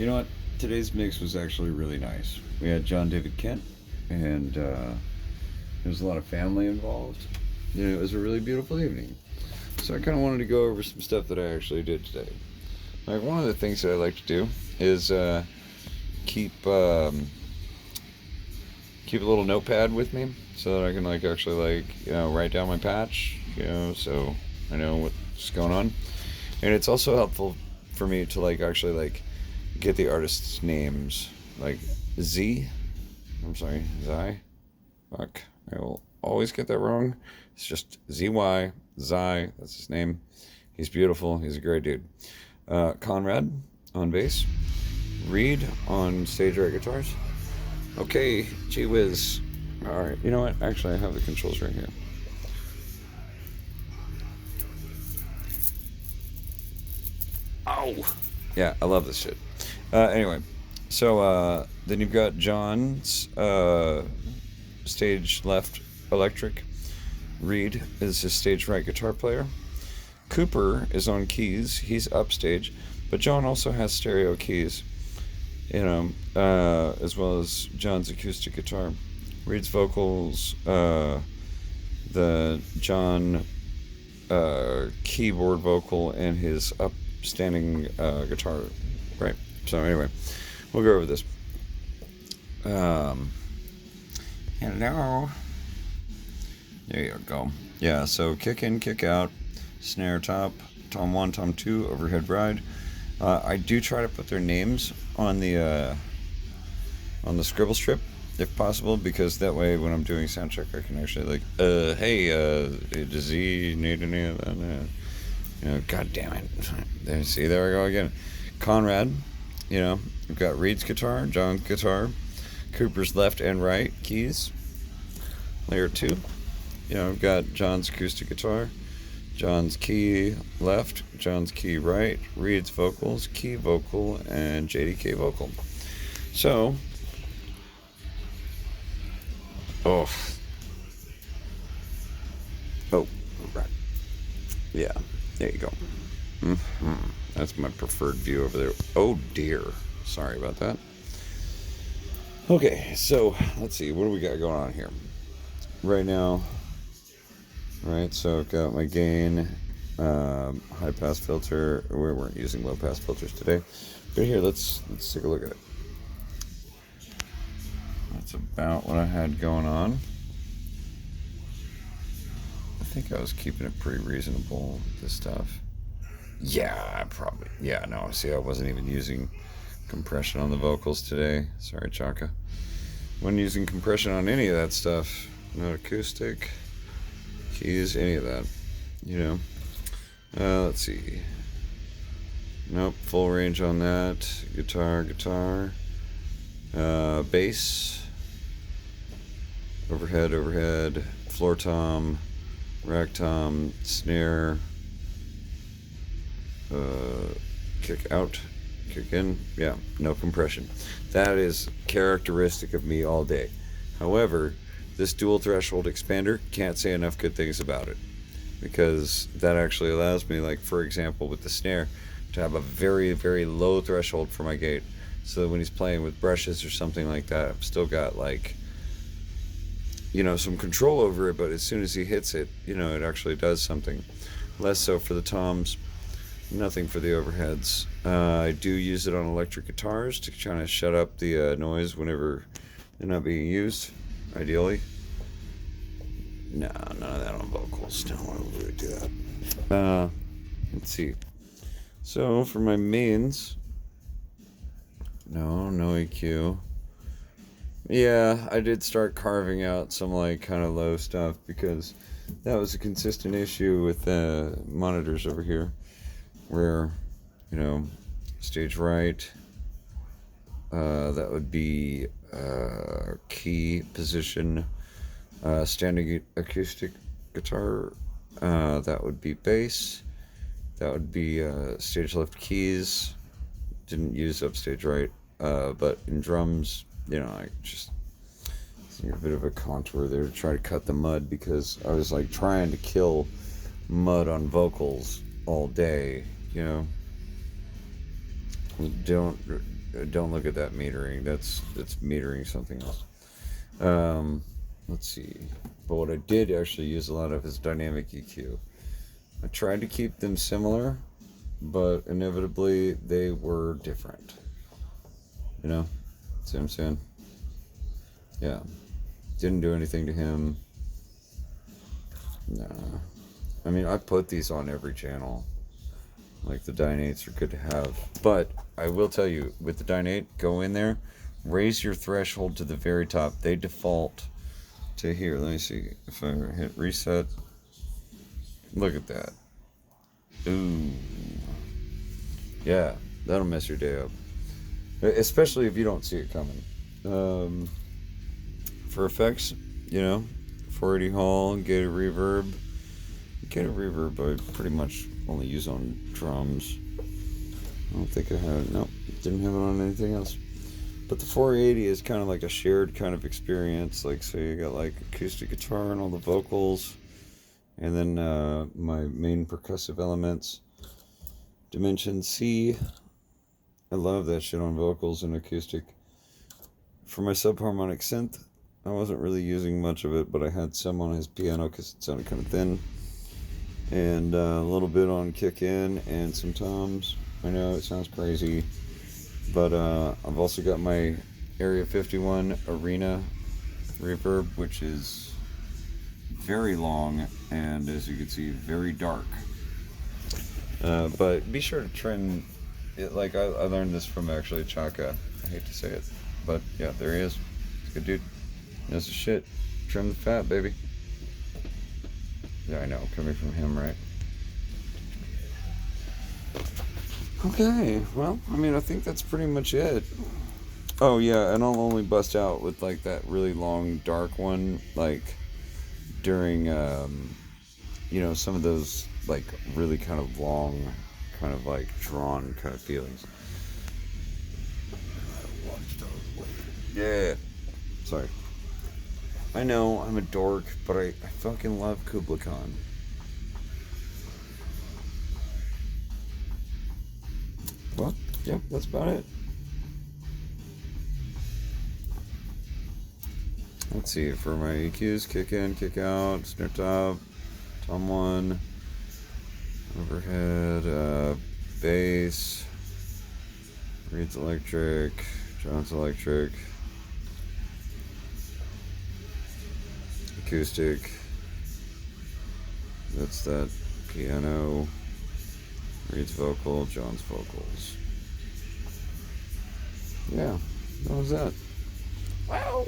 You know what? Today's mix was actually really nice. We had John David Kent, and there was a lot of family involved. It was a really beautiful evening. So I kind of wanted to go over some stuff that I actually did today. Like one of the things that I like to do is keep keep a little notepad with me so that I can actually write down my patch, so I know what's going on. And it's also helpful for me to get the artists' names, like Z. I'm sorry, Zai. Fuck, I will always get that wrong. It's just ZY, Zai. That's his name. He's beautiful. He's a great dude. Conrad on bass. Reed on stage right guitars. Okay, gee whiz. All right, you know what? Actually, I have the controls right here. Oh, yeah, I love this shit. Anyway, so then you've got John's stage left electric. Reed is his stage right guitar player. Cooper is on keys. He's upstage, but John also has stereo keys, as well as John's acoustic guitar. Reed's vocals, the John keyboard vocal, and his upstanding guitar. Right. So anyway, we'll go over this. Hello. There you go. Yeah. So kick in, kick out, snare top, tom 1, tom 2, overhead ride. I do try to put their names on the scribble strip if possible, because that way when I'm doing sound check I can actually hey, does he need any of that? God damn it. There we go again. Conrad, we've got Reed's guitar, John's guitar, Cooper's left and right keys. Layer 2, we've got John's acoustic guitar, John's key left, John's key right, Reed's vocals, key vocal, and JDK vocal. So, oh, right. Yeah, there you go. That's my preferred view over there. Oh dear, sorry about that. Okay, so let's see, what do we got going on here right now? Right, so I've got my gain, high pass filter. We weren't using low pass filters today, but here let's take a look at it. That's about what I had going on. I think I was keeping it pretty reasonable, this stuff. Yeah, probably. Yeah, no, see, I wasn't even using compression on the vocals today. Sorry, Chaka. Wasn't using compression on any of that stuff. Not acoustic, keys, any of that. Let's see. Nope, full range on that. Guitar, bass, overhead, floor tom, rack tom, snare, kick out, kick in. Yeah, no compression. That is characteristic of me all day. However, this dual threshold expander, can't say enough good things about it, because that actually allows me, for example with the snare, to have a very, very low threshold for my gate, so that when he's playing with brushes or something like that, I've still got some control over it, but as soon as he hits it, it actually does something. Less so for the toms, nothing for the overheads. I do use it on electric guitars to kind of shut up the noise whenever they're not being used, ideally. No, none of that on vocals. No, I don't really do that. Let's see. So for my mains, no EQ. Yeah, I did start carving out some kind of low stuff, because that was a consistent issue with monitors over here, where stage right, that would be key position, standing acoustic guitar, that would be bass, that would be stage left keys. Didn't use upstage right, but in drums, I just a bit of a contour there to try to cut the mud, because I was trying to kill mud on vocals all day. Don't don't look at that metering. That's metering something else. Let's see. But what I did actually use a lot of is dynamic EQ. I tried to keep them similar, but inevitably they were different. You know? See what I'm saying? Yeah. Didn't do anything to him. Nah. I mean, I put these on every channel. Like, the Dyne 8s are good to have. But I will tell you, with the Dyne 8, go in there, raise your threshold to the very top. They default to here. Let me see. If I hit reset, look at that. Ooh. Yeah, that'll mess your day up. Especially if you don't see it coming. For effects, 480 Hall, gated reverb. Gated reverb I pretty much only use on drums. I don't think I had it. Nope, didn't have it on anything else. But the 480 is kind of like a shared kind of experience. Like, so you got like acoustic guitar and all the vocals, and then my main percussive elements. Dimension C. I love that shit on vocals and acoustic. For my subharmonic synth, I wasn't really using much of it, but I had some on his piano because it sounded kind of thin. And a little bit on kick in and some toms. I know it sounds crazy, but I've also got my Area 51 Arena reverb, which is very long and, as you can see, very dark. But be sure to trim it. Like, I learned this from actually Chaka. I hate to say it, but yeah, there he is. He's a good dude. That's the shit. Trim the fat, baby. Yeah, I know. Coming from him, right? Okay, well, I mean, I think that's pretty much it. Oh, yeah, and I'll only bust out with, like, that really long, dark one, like, during, some of those, like, really kind of long, kind of, like, drawn kind of feelings. Yeah. Sorry. I know, I'm a dork, but I fucking love Kublai Khan. Well, yeah, that's about it. Let's see, for my EQs, kick in, kick out, snare top, tom 1, overhead, bass, Reed's electric, John's electric, acoustic, that's that piano, Reed's vocal, John's vocals. Yeah, that was that. Wow!